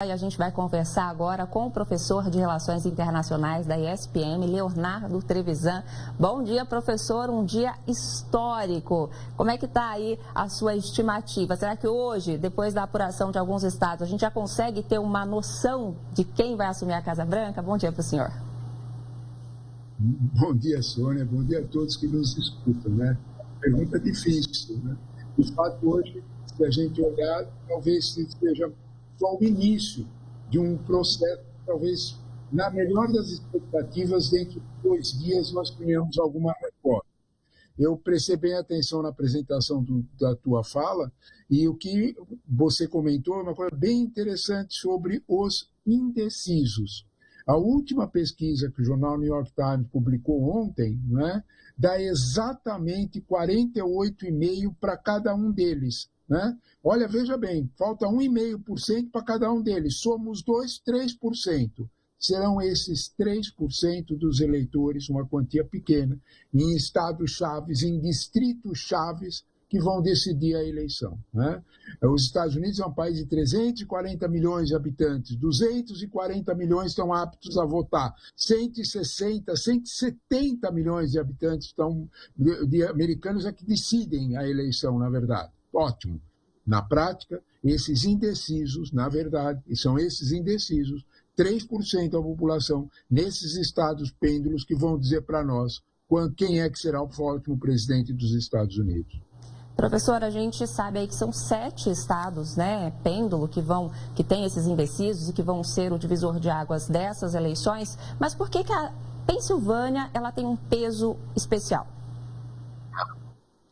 E a gente vai conversar agora com o professor de Relações Internacionais da ESPM, Leonardo Trevisan. Bom dia, professor, um dia histórico. Como é que está aí a sua estimativa? Será que hoje, depois da apuração de alguns estados, a gente já consegue ter uma noção de quem vai assumir a Casa Branca? Bom dia para o senhor. Bom dia, Sônia. Bom dia a todos que nos escutam, né? Pergunta difícil, né? De fato, hoje, se a gente olhar, talvez seja só o início de um processo, talvez, na melhor das expectativas, dentro de 2 dias nós tenhamos alguma resposta. Eu prestei bem atenção na apresentação da tua fala e o que você comentou é uma coisa bem interessante sobre os indecisos. A última pesquisa que o jornal New York Times publicou ontem, né, dá exatamente 48,5% para cada um deles. Né? Olha, veja bem, falta 1,5% para cada um deles. Somos 3%. Serão esses 3% dos eleitores, uma quantia pequena, em estados chaves, em distritos chaves, que vão decidir a eleição. Né? Os Estados Unidos é um país de 340 milhões de habitantes, 240 milhões estão aptos a votar, 160, 170 milhões de habitantes de americanos é que decidem a eleição, na verdade. Ótimo. Na prática, esses indecisos, na verdade, são esses indecisos, 3% da população, nesses estados pêndulos que vão dizer para nós quem é que será o próximo presidente dos Estados Unidos. Professor, a gente sabe aí que são 7 estados, né, pêndulo, que tem esses indecisos e que vão ser o divisor de águas dessas eleições, mas por que a Pensilvânia ela tem um peso especial?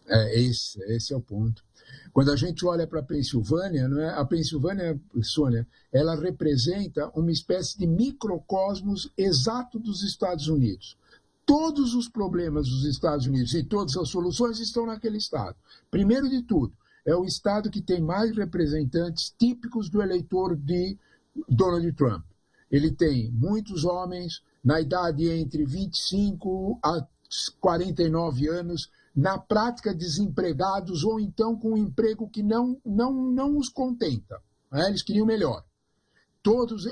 Esse é o ponto. Quando a gente olha para a Pensilvânia, não é? A Pensilvânia, Sônia, ela representa uma espécie de microcosmos exato dos Estados Unidos. Todos os problemas dos Estados Unidos e todas as soluções estão naquele estado. Primeiro de tudo, é o estado que tem mais representantes típicos do eleitor de Donald Trump. Ele tem muitos homens na idade entre 25 a 49 anos, na prática desempregados ou então com um emprego que não os contenta. Né? Eles queriam melhor.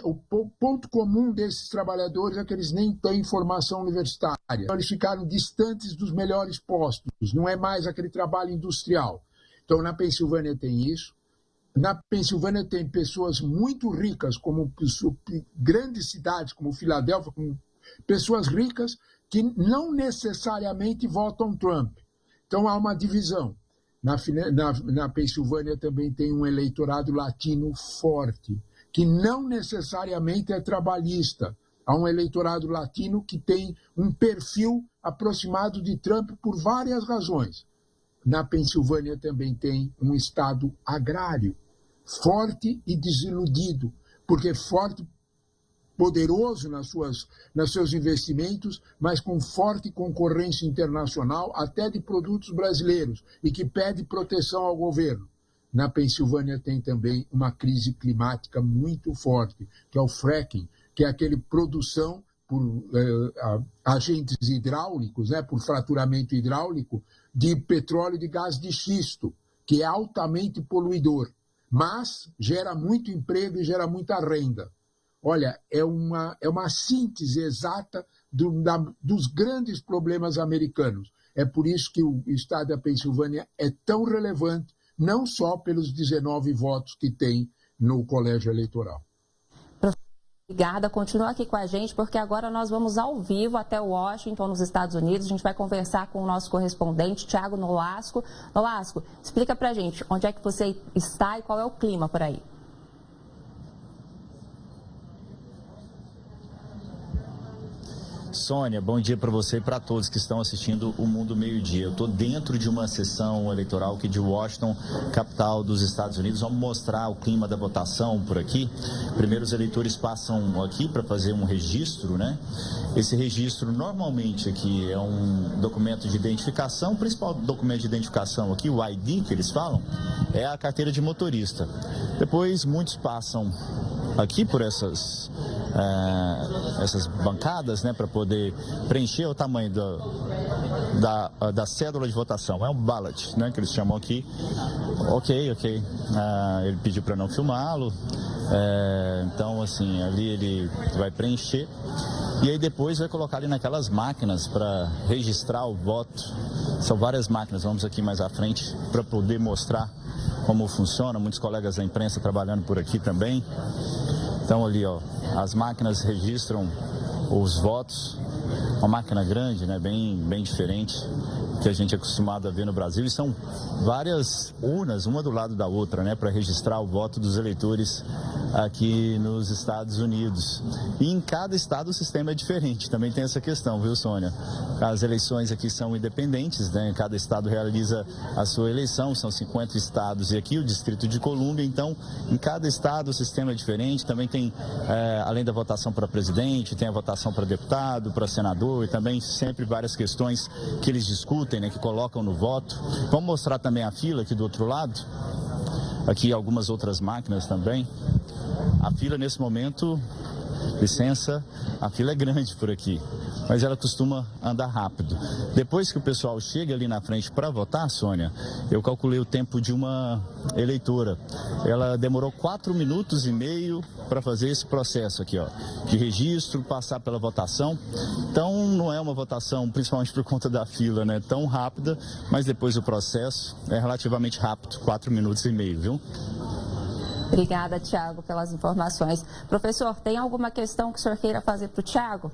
O ponto comum desses trabalhadores é que eles nem têm formação universitária. Então, eles ficaram distantes dos melhores postos. Não é mais aquele trabalho industrial. Então, na Pensilvânia tem isso. Na Pensilvânia tem pessoas muito ricas, como grandes cidades como Filadélfia, como pessoas ricas que não necessariamente votam Trump. Então, há uma divisão. Na Pensilvânia também tem um eleitorado latino forte, que não necessariamente é trabalhista. Há um eleitorado latino que tem um perfil aproximado de Trump por várias razões. Na Pensilvânia também tem um estado agrário, forte e desiludido, porque forte, poderoso nos seus investimentos, mas com forte concorrência internacional, até de produtos brasileiros, e que pede proteção ao governo. Na Pensilvânia tem também uma crise climática muito forte, que é o fracking, que é aquele produção por agentes hidráulicos, né, por fraturamento hidráulico, de petróleo e de gás de xisto, que é altamente poluidor, mas gera muito emprego e gera muita renda. Olha, é uma síntese exata dos grandes problemas americanos. É por isso que o estado da Pensilvânia é tão relevante, não só pelos 19 votos que tem no colégio eleitoral. Obrigada, continua aqui com a gente, porque agora nós vamos ao vivo até Washington, nos Estados Unidos. A gente vai conversar com o nosso correspondente, Thiago Nolasco. Nolasco, explica pra gente onde é que você está e qual é o clima por aí. Sônia, bom dia para você e para todos que estão assistindo o Mundo Meio-Dia. Eu estou dentro de uma sessão eleitoral aqui de Washington, capital dos Estados Unidos. Vamos mostrar o clima da votação por aqui. Primeiro, os eleitores passam aqui para fazer um registro, né? Esse registro, normalmente, aqui é um documento de identificação. O principal documento de identificação aqui, o ID, que eles falam, é a carteira de motorista. Depois, muitos passam aqui por essas essas bancadas, né, para poder preencher o tamanho da cédula de votação. É um ballot, né, que eles chamam aqui. Ok. Ele pediu para não filmá-lo. Então, assim, ali ele vai preencher e aí depois vai colocar ali naquelas máquinas para registrar o voto. São várias máquinas, vamos aqui mais à frente para poder mostrar como funciona. Muitos colegas da imprensa trabalhando por aqui também. Então ali, ó, as máquinas registram os votos. Uma máquina grande, né, bem diferente que a gente é acostumado a ver no Brasil, e são várias urnas, uma do lado da outra, né, para registrar o voto dos eleitores aqui nos Estados Unidos. E em cada estado o sistema é diferente, também tem essa questão, viu, Sônia? As eleições aqui são independentes, né, cada estado realiza a sua eleição, são 50 estados e aqui o Distrito de Colômbia, então em cada estado o sistema é diferente, também tem, além da votação para presidente, tem a votação para deputado, para senador, e também sempre várias questões que eles discutem, né, que colocam no voto. Vamos mostrar também a fila aqui do outro lado. Aqui algumas outras máquinas também. A fila nesse momento, licença, a fila é grande por aqui, mas ela costuma andar rápido. Depois que o pessoal chega ali na frente para votar, Sônia, eu calculei o tempo de uma eleitora. Ela demorou 4 minutos e meio para fazer esse processo aqui, ó, de registro, passar pela votação. Então não é uma votação, principalmente por conta da fila, né, tão rápida, mas depois o processo é relativamente rápido, 4 minutos e meio, viu? Obrigada, Thiago, pelas informações. Professor, tem alguma questão que o senhor queira fazer para o Thiago?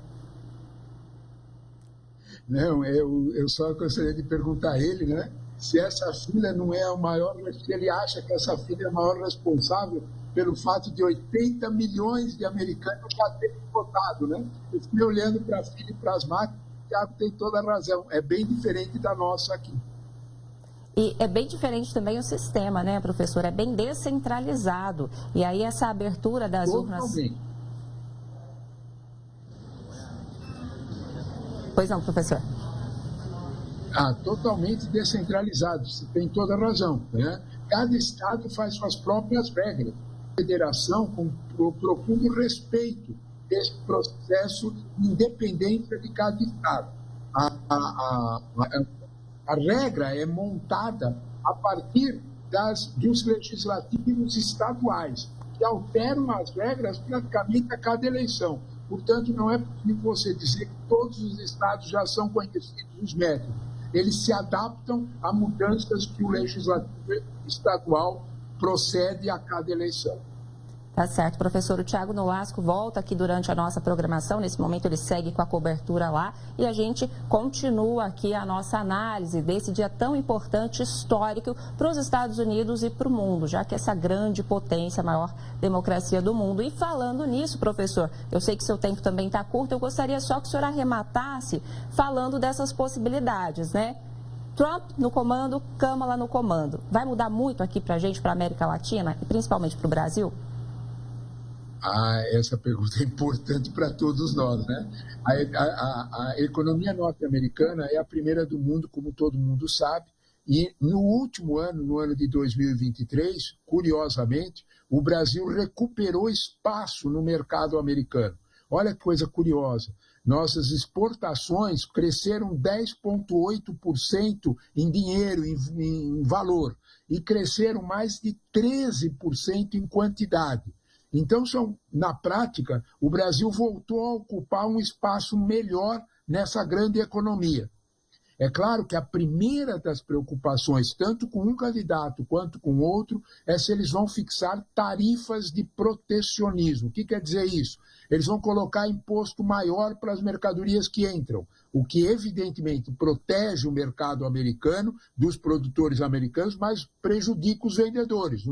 Não, eu só gostaria de perguntar a ele, né, se essa fila não é a maior, se ele acha que essa fila é a maior responsável pelo fato de 80 milhões de americanos já terem votado, né? Eu fiquei olhando para a fila e para as máquinas, o Thiago tem toda a razão, é bem diferente da nossa aqui. E é bem diferente também o sistema, né, professor? É bem descentralizado. E aí essa abertura das urnas... Pois não, professor. Totalmente descentralizado, você tem toda a razão, né? Cada estado faz suas próprias regras. A federação procura o respeito desse processo de independência de cada estado. A regra é montada a partir dos legislativos estaduais, que alteram as regras praticamente a cada eleição. Portanto, não é possível você dizer que todos os estados já são conhecidos os métodos. Eles se adaptam a mudanças que o legislativo estadual procede a cada eleição. Tá certo, professor. O Thiago Nolasco volta aqui durante a nossa programação. Nesse momento ele segue com a cobertura lá e a gente continua aqui a nossa análise desse dia tão importante, histórico para os Estados Unidos e para o mundo, já que essa grande potência, a maior democracia do mundo. E falando nisso, professor, eu sei que seu tempo também está curto, eu gostaria só que o senhor arrematasse falando dessas possibilidades, né? Trump no comando, Câmara no comando. Vai mudar muito aqui para a gente, para a América Latina e principalmente para o Brasil? Essa pergunta é importante para todos nós, né? A economia norte-americana é a primeira do mundo, como todo mundo sabe, e no último ano, no ano de 2023, curiosamente, o Brasil recuperou espaço no mercado americano. Olha que coisa curiosa, nossas exportações cresceram 10,8% em dinheiro, em valor, e cresceram mais de 13% em quantidade. Então, na prática, o Brasil voltou a ocupar um espaço melhor nessa grande economia. É claro que a primeira das preocupações, tanto com um candidato quanto com outro, é se eles vão fixar tarifas de protecionismo. O que quer dizer isso? Eles vão colocar imposto maior para as mercadorias que entram, o que evidentemente protege o mercado americano dos produtores americanos, mas prejudica os vendedores,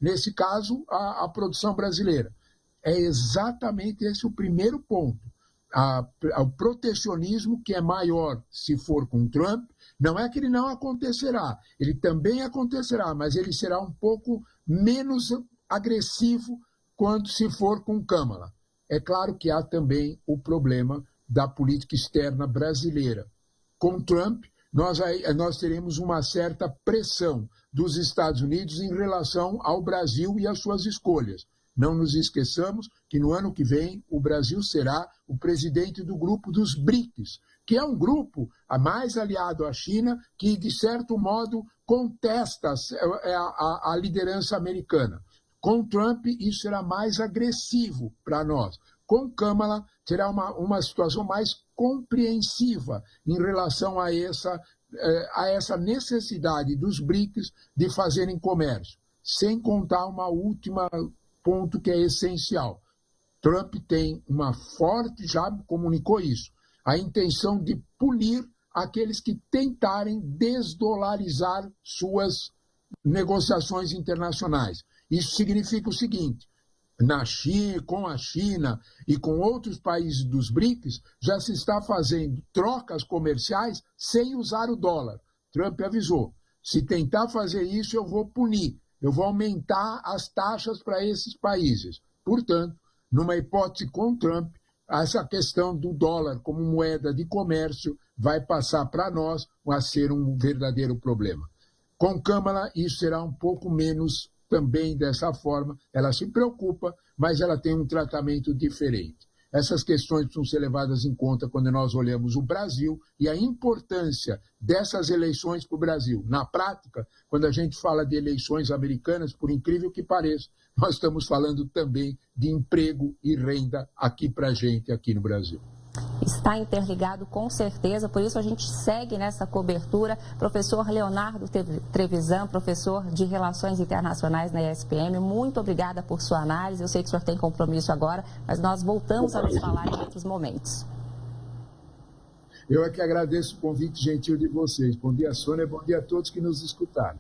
nesse caso a produção brasileira. É exatamente esse o primeiro ponto. O protecionismo, que é maior se for com Trump, não é que ele não acontecerá, ele também acontecerá, mas ele será um pouco menos agressivo quando se for com Câmara. É claro que há também o problema da política externa brasileira. Com Trump, nós teremos uma certa pressão dos Estados Unidos em relação ao Brasil e às suas escolhas. não nos esqueçamos que no ano que vem o Brasil será o presidente do grupo dos BRICS, que é um grupo mais aliado à China, que, de certo modo, contesta a liderança americana. Com Trump, isso será mais agressivo para nós. Com Kamala, será uma situação mais compreensiva em relação a essa necessidade dos BRICS de fazerem comércio. Sem contar uma última ponto que é essencial. Trump tem uma forte, já comunicou isso, a intenção de punir aqueles que tentarem desdolarizar suas negociações internacionais. Isso significa o seguinte: na China, com a China e com outros países dos BRICS, já se está fazendo trocas comerciais sem usar o dólar. Trump avisou: se tentar fazer isso, eu vou punir, eu vou aumentar as taxas para esses países. Portanto, numa hipótese com Trump, essa questão do dólar como moeda de comércio vai passar para nós a ser um verdadeiro problema. Com Kamala, isso será um pouco menos também dessa forma. Ela se preocupa, mas ela tem um tratamento diferente. Essas questões precisam ser levadas em conta quando nós olhamos o Brasil e a importância dessas eleições para o Brasil. Na prática, quando a gente fala de eleições americanas, por incrível que pareça, nós estamos falando também de emprego e renda aqui para a gente, aqui no Brasil. Está interligado com certeza, por isso a gente segue nessa cobertura. Professor Leonardo Trevisan, professor de Relações Internacionais na ESPM, muito obrigada por sua análise. Eu sei que o senhor tem compromisso agora, mas nós voltamos a nos falar em outros momentos. Eu é que agradeço o convite gentil de vocês. Bom dia, Sônia, bom dia a todos que nos escutaram.